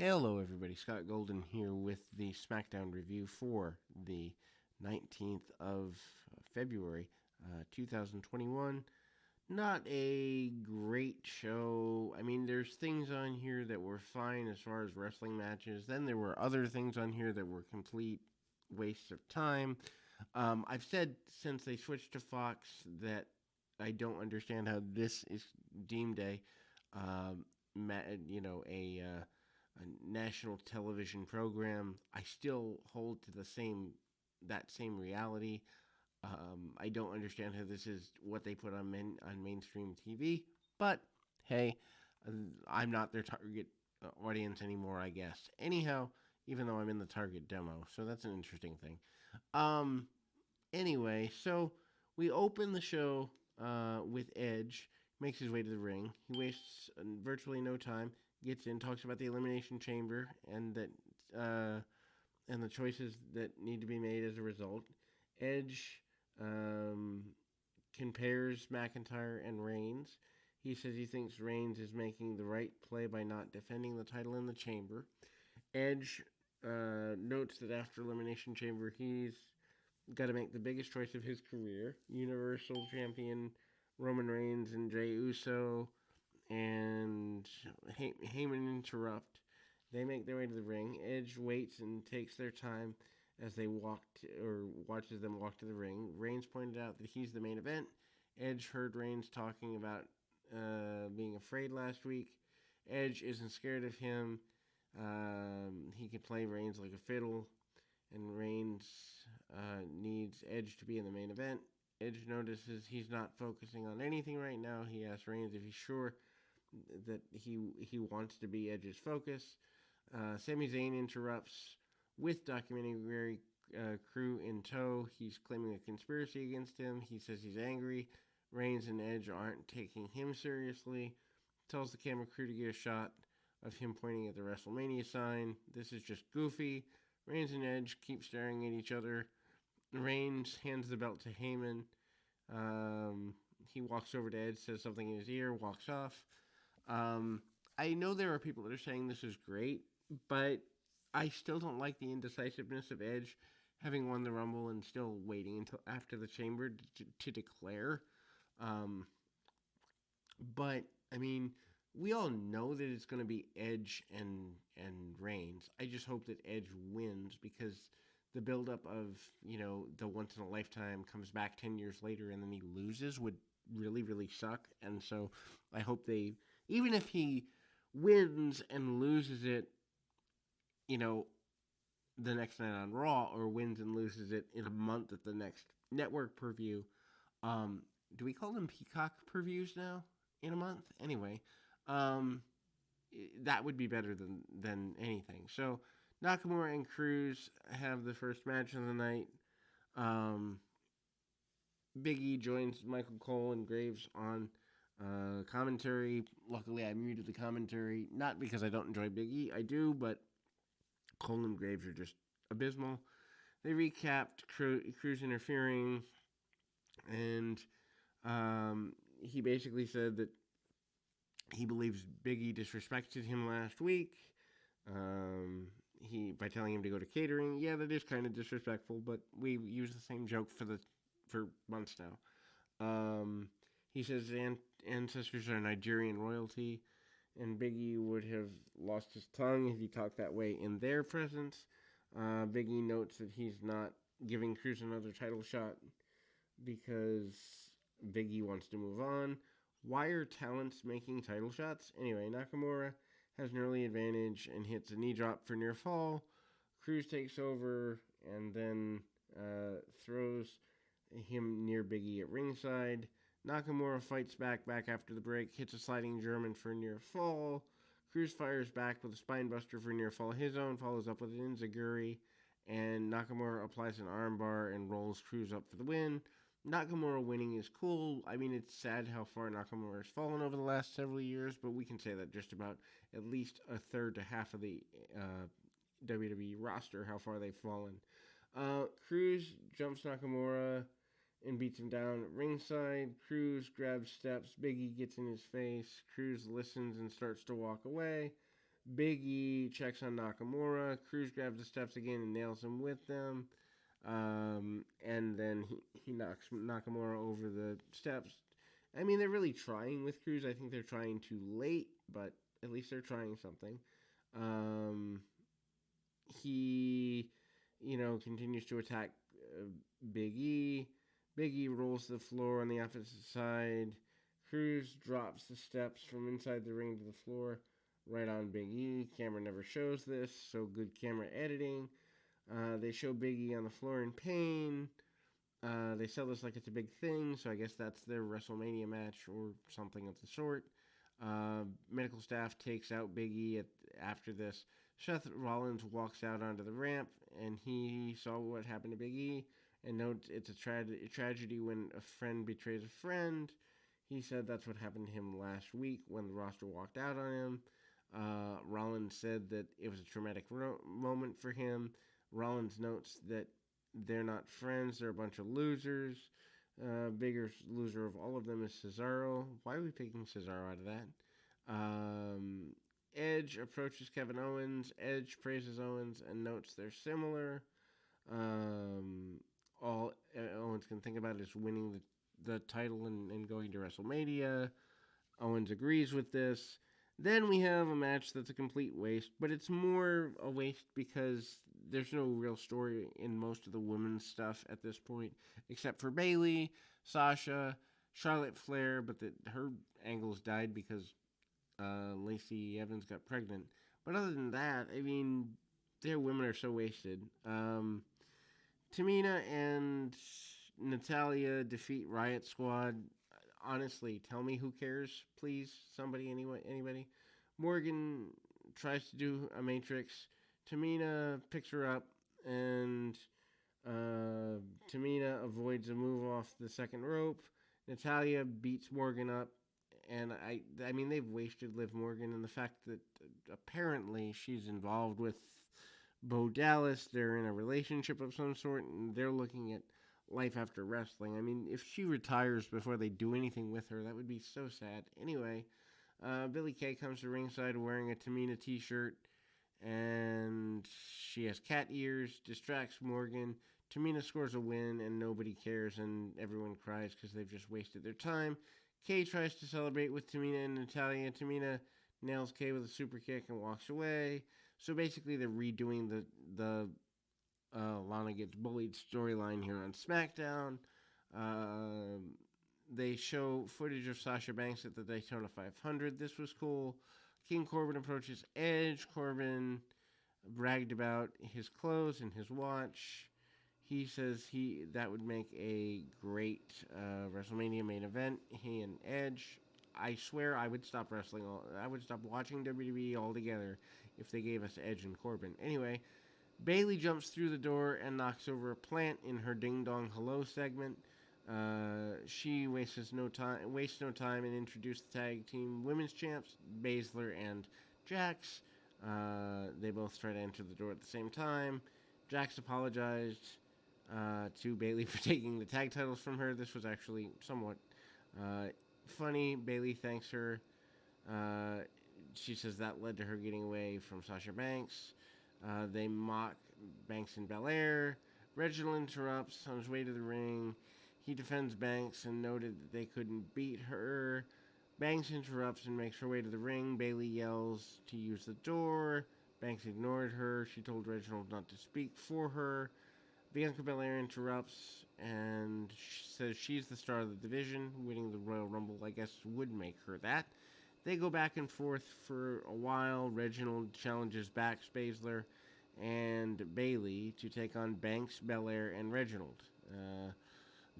Hello, everybody. Scott Golden here with the SmackDown review for the 19th of February, 2021. Not a great show. I mean, there's things on here that were fine as far as wrestling matches. Then there were other things on here that were complete wastes of time. I've said since they switched to Fox that I don't understand how this is deemed um, a national television program. I still hold to that same reality. I don't understand how this is what they put on mainstream TV, but hey, uh, I'm not their target audience anymore, I guess. Anyhow, even though I'm in the target demo, so that's an interesting thing. Um, anyway, so we open the show with Edge. Makes his way to the ring. He wastes virtually no time. Gets in, talks about the elimination chamber uh, and the choices that need to be made as a result. Edge um, compares McIntyre and Reigns. He says he thinks Reigns is making the right play by not defending the title in the chamber. Edge notes that after Elimination Chamber, he's got to make the biggest choice of his career. Universal Champion Roman Reigns and Jey Uso and Heyman interrupt. They make their way to the ring. Edge waits and takes their time as they watches them walk to the ring. Reigns pointed out that he's the main event. Edge heard Reigns talking about being afraid last week. Edge isn't scared of him. He can play Reigns like a fiddle, and Reigns needs Edge to be in the main event. Edge notices he's not focusing on anything right now. He asks Reigns if he's sure that he wants to be Edge's focus. Sami Zayn interrupts with documentary crew in tow. He's claiming a conspiracy against him. He says he's angry. Reigns and Edge aren't taking him seriously. Tells the camera crew to get a shot of him pointing at the WrestleMania sign. This is just goofy. Reigns and Edge keep staring at each other. Reigns hands the belt to Heyman. He walks over to Edge, says something in his ear, walks off. I know there are people that are saying this is great, but I still don't like the indecisiveness of Edge having won the Rumble and still waiting until after the Chamber to declare. Um, but I mean, we all know that it's going to be Edge and Reigns. I just hope that Edge wins because the buildup of the once in a lifetime comes back 10 years later and then he loses would really suck. And so I hope they, even if he wins and loses it, the next night on Raw, or wins and loses it in a month at the next network preview. Do we call them Peacock previews now? In a month? Anyway, um, that would be better than anything. So Nakamura and Cruz have the first match of the night. Um, Big E joins Michael Cole and Graves on commentary. Luckily, I muted the commentary, not because I don't enjoy Big E. I do, but Cole and Graves are just abysmal. They recapped Cruz interfering, and he basically said that he believes Big E disrespected him last week. He by telling him to go to catering. Yeah, that is kind of disrespectful, but we use the same joke for months now. He says his ancestors are Nigerian royalty, and Big E would have lost his tongue if he talked that way in their presence. Big E notes that he's not giving Cruz another title shot because Big E wants to move on. Why are talents making title shots? Anyway, Nakamura has an early advantage and hits a knee drop for near fall. Cruz takes over and then throws him near Big E at ringside. Nakamura fights back after the break, hits a sliding German for near fall. Cruz fires back with a spinebuster for near fall. His own follows up with an enziguri, and Nakamura applies an armbar and rolls Cruz up for the win. Nakamura winning is cool. I mean, it's sad how far Nakamura has fallen over the last several years, but we can say that just about at least a third to half of the WWE roster, how far they've fallen. Cruz jumps Nakamura and beats him down at ringside. Cruz grabs steps. Big E gets in his face. Cruz listens and starts to walk away. Big E checks on Nakamura. Cruz grabs the steps again and nails him with them. And then he knocks Nakamura over the steps. I mean, they're really trying with Cruz. I think they're trying too late, but at least they're trying something. Um, he, continues to attack Big E. Big E rolls to the floor on the opposite side. Cruz drops the steps from inside the ring to the floor right on Big E. Camera never shows this, so good camera editing. They show Big E on the floor in pain. They sell this like it's a big thing, so I guess that's their WrestleMania match or something of the sort. Medical staff takes out Big E after this. Seth Rollins walks out onto the ramp, and he saw what happened to Big E, and notes it's a tragedy when a friend betrays a friend. He said that's what happened to him last week when the roster walked out on him. Rollins said that it was a traumatic moment for him. Rollins notes that they're not friends, they're a bunch of losers. Bigger loser of all of them is Cesaro. Why are we picking Cesaro out of that? Edge approaches Kevin Owens. Edge praises Owens and notes they're similar. All Owens can think about is winning the title and going to WrestleMania. Owens agrees with this. Then we have a match that's a complete waste, but it's more a waste because there's no real story in most of the women's stuff at this point, except for Bayley, Sasha, Charlotte Flair, but her angles died because Lacey Evans got pregnant. But other than that, I mean, their women are so wasted. Tamina and Natalya defeat Riot Squad. Honestly, tell me who cares, please. Somebody, anybody. Morgan tries to do a Matrix. Tamina picks her up, and Tamina avoids a move off the second rope. Natalya beats Morgan up, and I mean, they've wasted Liv Morgan, and the fact that apparently she's involved with Bo Dallas. They're in a relationship of some sort, and they're looking at life after wrestling. I mean, if she retires before they do anything with her, that would be so sad. Anyway, Billie Kay comes to ringside wearing a Tamina t-shirt, and she has cat ears, distracts Morgan. Tamina scores a win, and nobody cares, and everyone cries because they've just wasted their time. Kay tries to celebrate with Tamina and Natalya. Tamina nails Kay with a super kick and walks away. So basically, they're redoing the Lana gets bullied storyline here on SmackDown. They show footage of Sasha Banks at the Daytona 500. This was cool. King Corbin approaches Edge. Corbin bragged about his clothes and his watch. He says that would make a great WrestleMania main event. He and Edge. I swear I would stop wrestling. I would stop watching WWE altogether if they gave us Edge and Corbin. Anyway, Bayley jumps through the door and knocks over a plant in her Ding Dong Hello segment. She wastes no time and introduces the tag team women's champs, Baszler and Jax. They both try to enter the door at the same time. Jax apologized to Bayley for taking the tag titles from her. This was actually somewhat funny. Bayley thanks her. She says that led to her getting away from Sasha Banks. They mock Banks and Belair. Reginald interrupts on his way to the ring. He defends Banks and noted that they couldn't beat her. Banks interrupts and makes her way to the ring. Bayley yells to use the door. Banks ignored her. She told Reginald not to speak for her. Bianca Belair interrupts and says she's the star of the division. Winning the Royal Rumble, I guess, would make her that. They go back and forth for a while. Reginald challenges back Baszler and Bayley to take on Banks, Belair, and Reginald.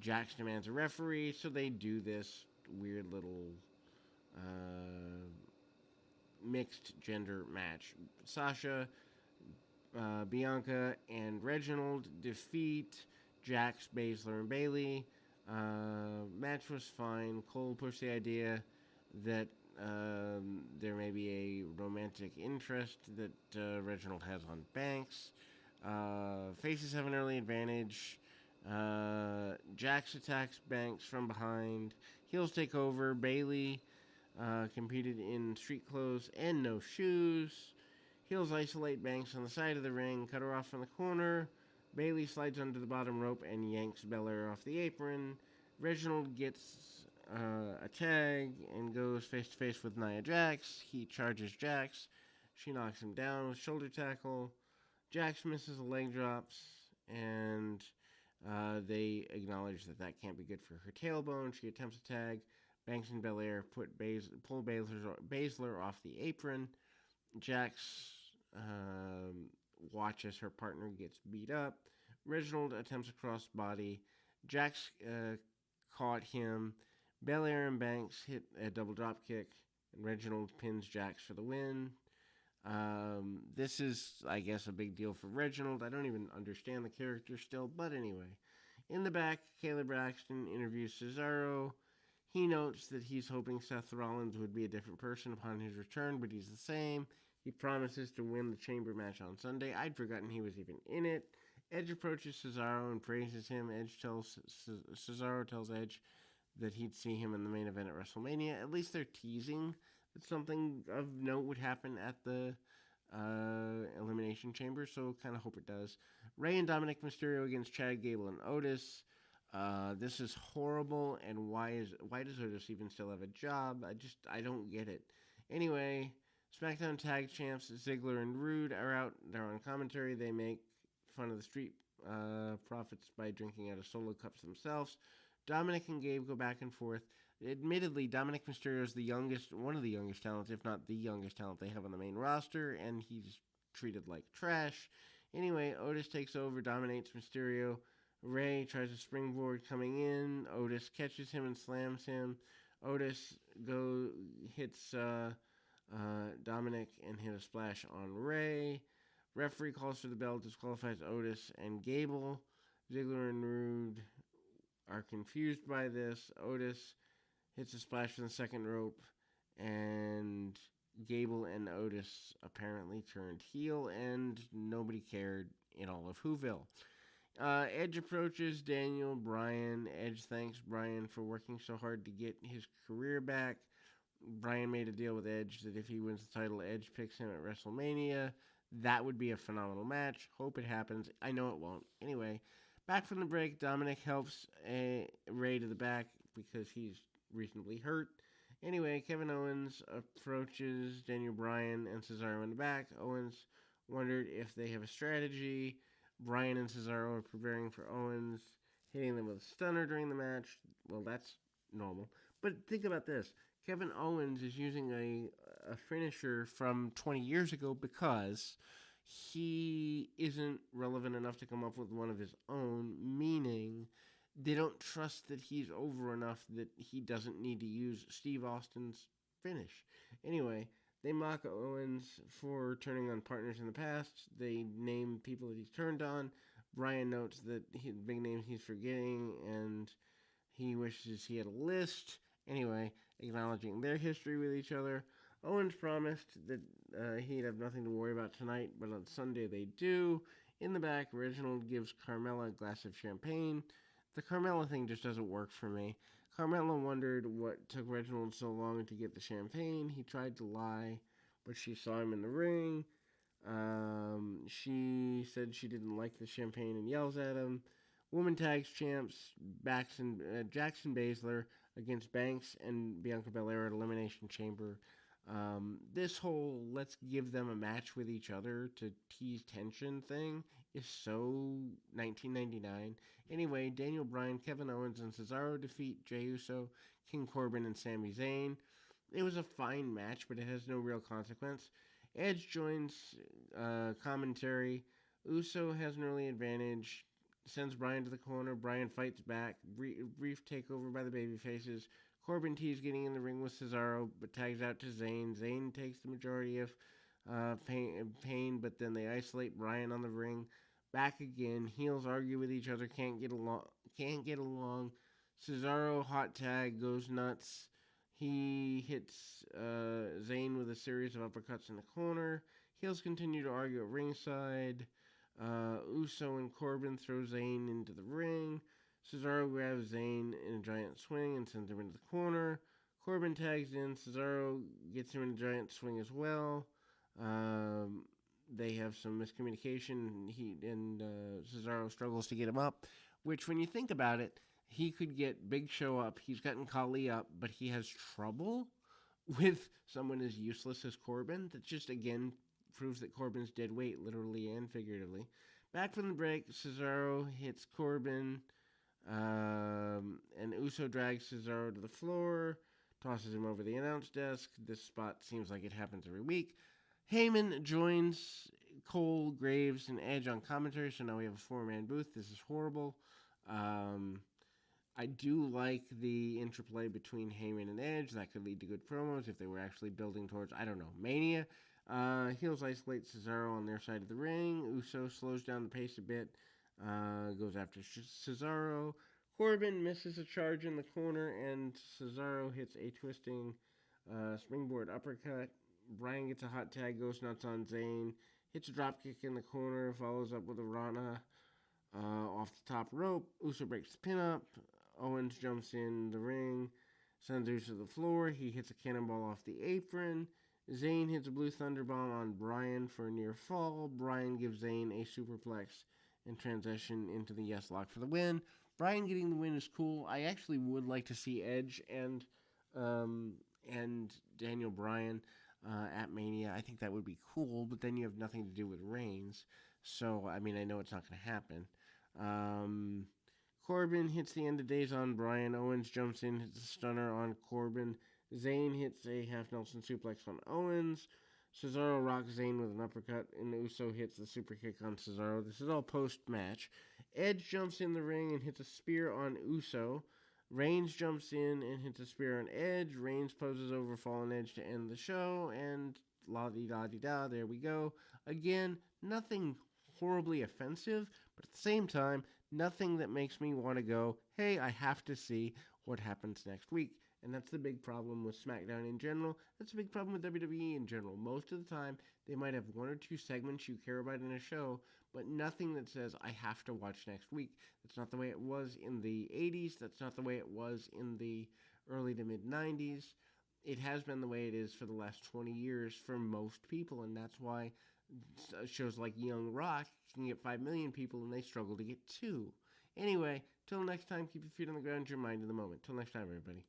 Jax demands a referee, so they do this weird little mixed gender match. Sasha, Bianca, and Reginald defeat Jax, Baszler, and Bayley. Match was fine. Cole pushed the idea that there may be a romantic interest that Reginald has on Banks. Faces have an early advantage. Jax attacks Banks from behind. Heels take over. Bayley competed in street clothes and no shoes. Heels isolate Banks on the side of the ring, cut her off from the corner. Bailey slides under the bottom rope and yanks Belair off the apron. Reginald gets a tag and goes face to face with Nia Jax. He charges Jax. She knocks him down with shoulder tackle. Jax misses a leg drops, and they acknowledge that that can't be good for her tailbone. She attempts a tag. Banks and Belair pull Baszler off the apron. Jax watches her partner gets beat up. Reginald attempts a crossbody. Jax caught him. Belair and Banks hit a double drop kick, and Reginald pins Jax for the win. This is, I guess, a big deal for Reginald. I don't even understand the character still, but anyway. In the back, Kayla Braxton interviews Cesaro. He notes that he's hoping Seth Rollins would be a different person upon his return, but he's the same. He promises to win the Chamber match on Sunday. I'd forgotten he was even in it. Edge approaches Cesaro and praises him. Cesaro tells Edge that he'd see him in the main event at WrestleMania. At least they're teasing that something of note would happen at the Elimination Chamber, so kind of hope it does. Rey and Dominic Mysterio against Chad Gable and Otis. This is horrible, and why does Otis even still have a job? I don't get it. Anyway, SmackDown Tag Champs Ziggler and Rude are out. They're on commentary. They make fun of the Street Profits by drinking out of solo cups themselves. Dominic and Gabe go back and forth. Admittedly, Dominic Mysterio is one of the youngest talents, if not the youngest talent they have on the main roster, and he's treated like trash. Anyway, Otis takes over, dominates Mysterio. Rey tries a springboard coming in. Otis catches him and slams him. Otis hits Dominic and hit a splash on Rey. Referee calls for the bell, disqualifies Otis and Gable. Ziggler and Rude are confused by this. Otis hits a splash from the second rope, and Gable and Otis apparently turned heel, and nobody cared in all of Whoville. Edge approaches Daniel Bryan. Edge thanks Bryan for working so hard to get his career back. Bryan made a deal with Edge that if he wins the title, Edge picks him at WrestleMania. That would be a phenomenal match. Hope it happens. I know it won't. Anyway, back from the break, Dominic helps Rey to the back because he's reasonably hurt. Anyway, Kevin Owens approaches Daniel Bryan and Cesaro in the back. Owens wondered if they have a strategy. Bryan and Cesaro are preparing for Owens, hitting them with a stunner during the match. Well, that's normal. But think about this. Kevin Owens is using a finisher from 20 years ago because he isn't relevant enough to come up with one of his own, meaning they don't trust that he's over enough that he doesn't need to use Steve Austin's finish. Anyway, they mock Owens for turning on partners in the past. They name people that he's turned on. Bryan notes that big names he's forgetting, and he wishes he had a list. Anyway, acknowledging their history with each other. Owens promised that he'd have nothing to worry about tonight, but on Sunday they do. In the back, Reginald gives Carmella a glass of champagne. The Carmella thing just doesn't work for me. Carmella wondered what took Reginald so long to get the champagne. He tried to lie, but she saw him in the ring. She said she didn't like the champagne and yells at him. Woman Tags Champs Jackson Baszler against Banks and Bianca Belair at Elimination Chamber. This whole let's give them a match with each other to tease tension thing is so 1999. Anyway, Daniel Bryan, Kevin Owens, and Cesaro defeat Jey Uso, King Corbin, and Sami Zayn. It was a fine match, but it has no real consequence. Edge joins commentary. Uso has an early advantage. Sends Bryan to the corner. Bryan fights back. Brief takeover by the babyfaces. Corbin T's getting in the ring with Cesaro, but tags out to Zayn. Zayn takes the majority of pain, but then they isolate Bryan on the ring. Back again. Heels argue with each other. Can't get along. Cesaro hot tag goes nuts. He hits Zayn with a series of uppercuts in the corner. Heels continue to argue at ringside. Uso and Corbin throw Zayn into the ring. Cesaro grabs Zayn in a giant swing and sends him into the corner. Corbin tags in. Cesaro gets him in a giant swing as well. they have some miscommunication. Cesaro struggles to get him up, which, when you think about it, he could get Big Show up. He's gotten Khali up, but he has trouble with someone as useless as Corbin. That just, again, proves that Corbin's dead weight, literally and figuratively. Back from the break, Cesaro hits Corbin, and Uso drags Cesaro to the floor, tosses him over the announce desk. This spot seems like it happens every week. Heyman joins Cole, Graves, and Edge on commentary, so now we have a four-man booth. This is horrible. I do like the interplay between Heyman and Edge. That could lead to good promos if they were actually building towards, I don't know, Mania. Heels isolate Cesaro on their side of the ring. Uso slows down the pace a bit, goes after Cesaro. Corbin misses a charge in the corner, and Cesaro hits a twisting springboard uppercut. Bryan gets a hot tag, goes nuts on Zayn, hits a dropkick in the corner, follows up with a Rana off the top rope. Uso breaks the pin up. Owens jumps in the ring, sends Uso to the floor. He hits a cannonball off the apron. Zayn hits a blue thunderbomb on Bryan for a near fall. Bryan gives Zayn a superplex and transition into the yes lock for the win. Bryan getting the win is cool. I actually would like to see Edge and Daniel Bryan at Mania. I think that would be cool, but then you have nothing to do with Reigns. So, I mean, I know it's not going to happen. Corbin hits the end of days on Bryan. Owens jumps in, hits a stunner on Corbin. Zayn hits a half Nelson suplex on Owens. Cesaro rocks Zayn with an uppercut, and Uso hits the super kick on Cesaro. This is all post-match. Edge jumps in the ring and hits a spear on Uso. Reigns jumps in and hits a spear on Edge. Reigns poses over Fallen Edge to end the show, and la-di-da-di-da, there we go. Again, nothing horribly offensive, but at the same time, nothing that makes me want to go, hey, I have to see what happens next week. And that's the big problem with SmackDown in general. That's a big problem with WWE in general. Most of the time, they might have one or two segments you care about in a show, but nothing that says, I have to watch next week. That's not the way it was in the 80s. That's not the way it was in the early to mid-90s. It has been the way it is for the last 20 years for most people, and that's why shows like Young Rock can get 5 million people, and they struggle to get 2. Anyway, till next time, keep your feet on the ground, your mind in the moment. Till next time, everybody.